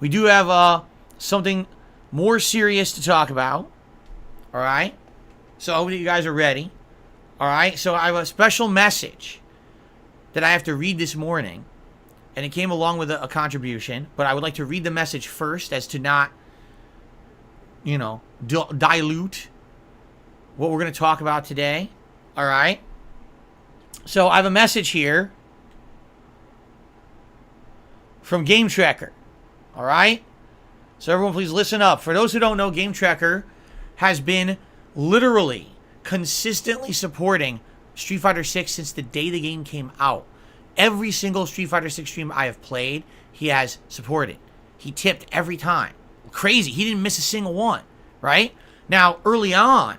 we do have something more serious to talk about. All right? So I hope that you guys are ready. All right? So I have a special message that I have to read this morning. And it came along with a contribution. But I would like to read the message first as to not, dilute what we're going to talk about today. All right? So I have a message here from GameTrekker. All right? So everyone please listen up. For those who don't know, GameTrekker has been literally consistently supporting Street Fighter 6 since the day the game came out. Every single Street Fighter 6 stream I have played, he has supported. He tipped every time. Crazy. He didn't miss a single one, right? Now, early on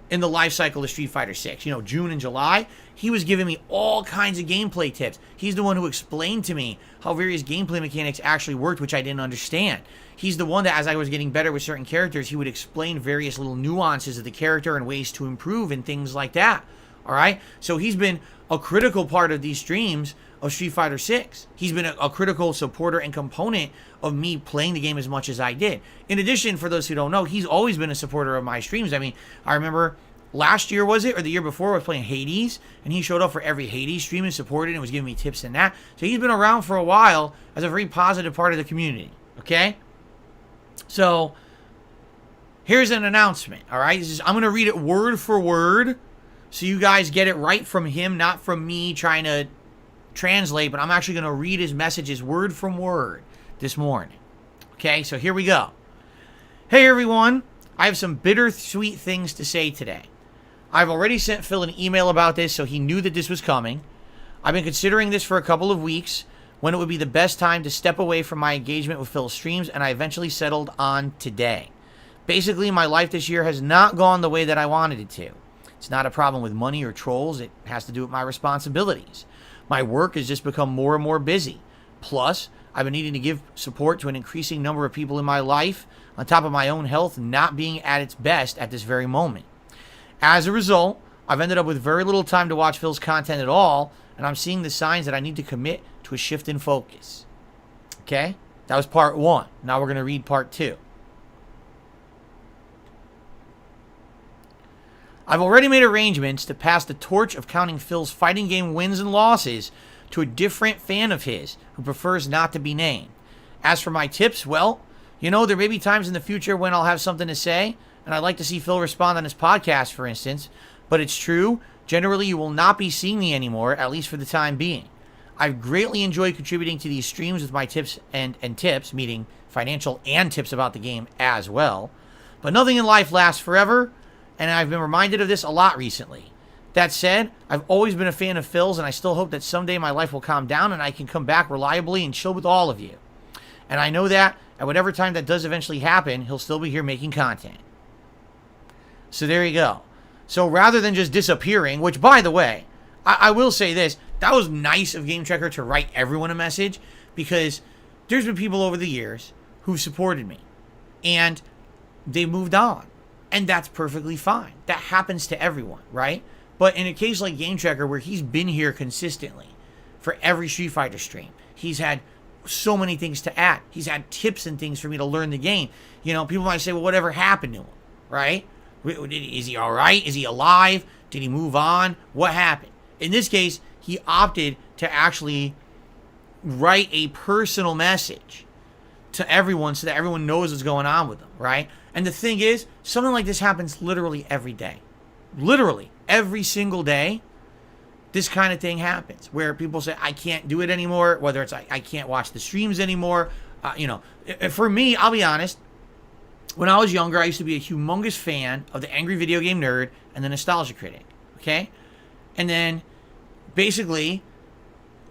in the life cycle of Street Fighter 6, June and July, he was giving me all kinds of gameplay tips. He's the one who explained to me how various gameplay mechanics actually worked, which I didn't understand. He's the one that, as I was getting better with certain characters, he would explain various little nuances of the character and ways to improve and things like that. All right? So he's been a critical part of these streams of Street Fighter 6. He's been a critical supporter and component of me playing the game as much as I did. In addition, for those who don't know, he's always been a supporter of my streams. I mean, I remember last year, was it, or the year before, I was playing Hades, and he showed up for every Hades stream and supported and was giving me tips and that. So he's been around for a while as a very positive part of the community, okay? So here's an announcement, all right? I'm going to read it word for word so you guys get it right from him, not from me trying to translate, but I'm actually going to read his messages word from word this morning. Okay, so here we go. Hey everyone, I have some bittersweet things to say today. I've already sent Phil an email about this, so he knew that this was coming. I've been considering this for a couple of weeks, when it would be the best time to step away from my engagement with Phil's streams, and I eventually settled on today. Basically, my life this year has not gone the way that I wanted it to. It's not a problem with money or trolls, it has to do with my responsibilities. My work has just become more and more busy. Plus, I've been needing to give support to an increasing number of people in my life, on top of my own health not being at its best at this very moment. As a result, I've ended up with very little time to watch Phil's content at all, and I'm seeing the signs that I need to commit to a shift in focus. Okay? That was part 1. Now we're going to read part 2. I've already made arrangements to pass the torch of counting Phil's fighting game wins and losses to a different fan of his who prefers not to be named. As for my tips, well, there may be times in the future when I'll have something to say, and I'd like to see Phil respond on his podcast, for instance, but it's true, generally you will not be seeing me anymore, at least for the time being. I've greatly enjoyed contributing to these streams with my tips and tips, meaning financial and tips about the game as well, but nothing in life lasts forever, and I've been reminded of this a lot recently. That said, I've always been a fan of Phil's, and I still hope that someday my life will calm down and I can come back reliably and chill with all of you. And I know that at whatever time that does eventually happen, he'll still be here making content. So there you go. So rather than just disappearing, which, by the way, I will say this, that was nice of GameTrekker to write everyone a message, because there's been people over the years who've supported me, and they moved on. And that's perfectly fine. That happens to everyone, right? But in a case like GameTrekker, where he's been here consistently for every Street Fighter stream, he's had so many things to add. He's had tips and things for me to learn the game. People might say, well, whatever happened to him, right? Is he all right? Is he alive? Did he move on? What happened? In this case, he opted to actually write a personal message to everyone so that everyone knows what's going on with them, right? And the thing is, something like this happens literally every day. Literally, every single day, this kind of thing happens where people say, I can't do it anymore, whether it's I can't watch the streams anymore. For me, I'll be honest, when I was younger, I used to be a humongous fan of the Angry Video Game Nerd and the Nostalgia Critic, okay? And then, basically,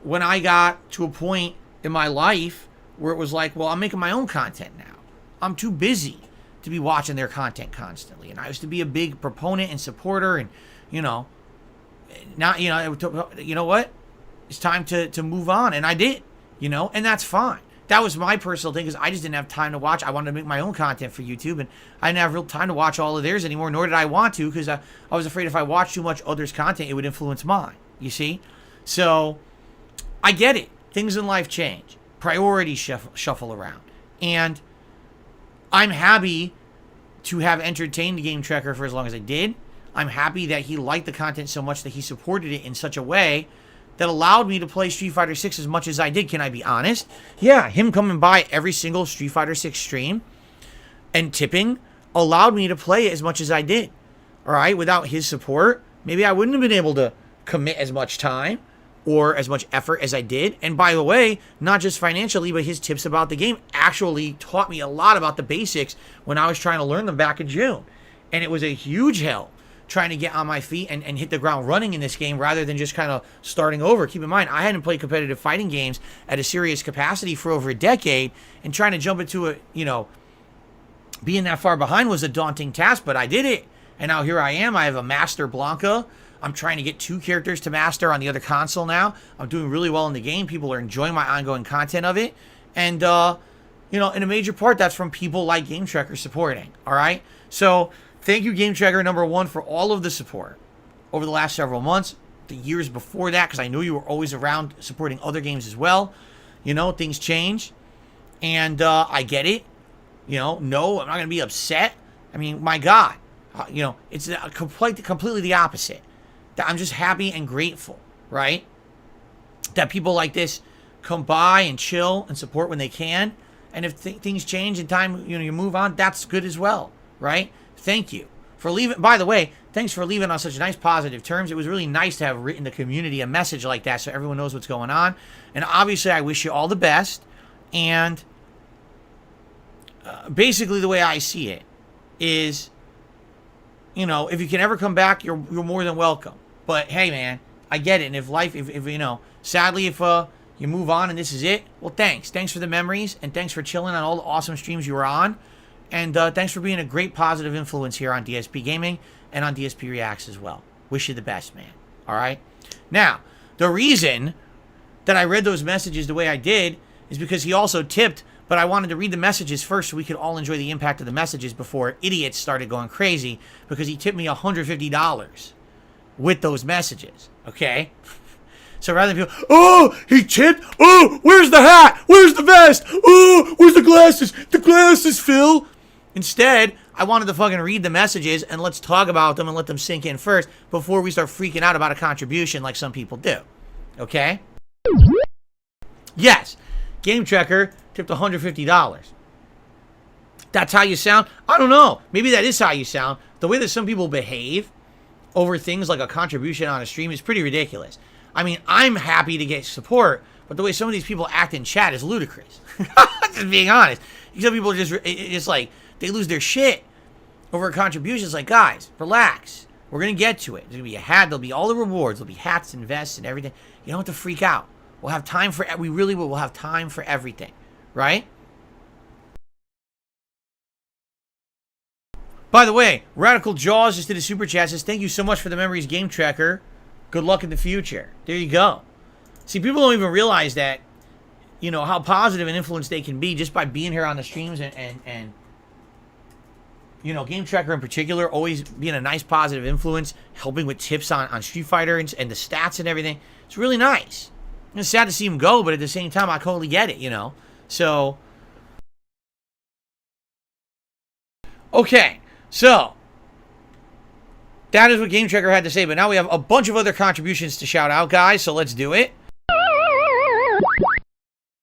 when I got to a point in my life where it was like, well, I'm making my own content now. I'm too busy to be watching their content constantly. And I used to be a big proponent and supporter, and, what? It's time to move on. And I did, and that's fine. That was my personal thing, because I just didn't have time to watch. I wanted to make my own content for YouTube, and I didn't have real time to watch all of theirs anymore, nor did I want to, because I was afraid if I watched too much others' content, it would influence mine, you see? So, I get it. Things in life change. Priorities shuffle around. And I'm happy to have entertained GameTrekker for as long as I did. I'm happy that he liked the content so much that he supported it in such a way that allowed me to play Street Fighter 6 as much as I did. Can I be honest? Yeah, him coming by every single Street Fighter 6 stream and tipping allowed me to play it as much as I did. All right, without his support, maybe I wouldn't have been able to commit as much time or as much effort as I did. And by the way, not just financially, but his tips about the game actually taught me a lot about the basics when I was trying to learn them back in June. And it was a huge help trying to get on my feet and hit the ground running in this game rather than just kind of starting over. Keep in mind, I hadn't played competitive fighting games at a serious capacity for over a decade, and trying to jump into it, you know, being that far behind was a daunting task, but I did it. And now here I am. I have a Master Blanca. I'm trying to get 2 characters to master on the other console now. I'm doing really well in the game. People are enjoying my ongoing content of it. And, you know, in a major part, that's from people like GameTrekker supporting. All right? So thank you, GameTrekker, number 1, for all of the support over the last several months, the years before that, because I knew you were always around supporting other games as well. You know, things change. And I get it. You know, no, I'm not going to be upset. I mean, my God. You know, it's completely the opposite. That I'm just happy and grateful, right? That people like this come by and chill and support when they can. And if things change in time, you know, you move on, that's good as well, right? Thank you for leaving. By the way, thanks for leaving on such nice positive terms. It was really nice to have written the community a message like that so everyone knows what's going on. And obviously, I wish you all the best. And basically, the way I see it is, you know, if you can ever come back, you're more than welcome. But hey, man, I get it. And if you know, sadly, if you move on and this is it, well, thanks for the memories, and thanks for chilling on all the awesome streams you were on, and thanks for being a great positive influence here on DSP Gaming and on DSP Reacts as well. Wish you the best, man. All right. Now, the reason that I read those messages the way I did is because he also tipped. But I wanted to read the messages first so we could all enjoy the impact of the messages before idiots started going crazy, because he tipped me $150 with those messages, okay? So rather than people, oh, he tipped, oh, where's the hat? Where's the vest? Oh, where's the glasses? The glasses, Phil. Instead, I wanted to fucking read the messages and let's talk about them and let them sink in first before we start freaking out about a contribution like some people do, okay? Yes, GameTrekker tipped $150. That's how you sound? I don't know. Maybe that is how you sound. The way that some people behave over things like a contribution on a stream is pretty ridiculous. I mean, I'm happy to get support, but the way some of these people act in chat is ludicrous. Just being honest. Some people it's like, they lose their shit over a contribution. It's like, guys, relax. We're going to get to it. There's going to be a hat. There'll be all the rewards. There'll be hats and vests and everything. You don't have to freak out. We'll have time for, we really will. We'll have time for everything. Right? By the way, Radical Jaws just did a super chat. Says, thank you so much for the memories, GameTrekker. Good luck in the future. There you go. See, people don't even realize that, you know, how positive an influence they can be just by being here on the streams and you know, GameTrekker in particular, always being a nice positive influence, helping with tips on Street Fighter and the stats and everything. It's really nice. It's sad to see him go, but at the same time, I totally get it, you know. So, okay, so that is what GameTrekker had to say, but now we have a bunch of other contributions to shout out, guys, so let's do it.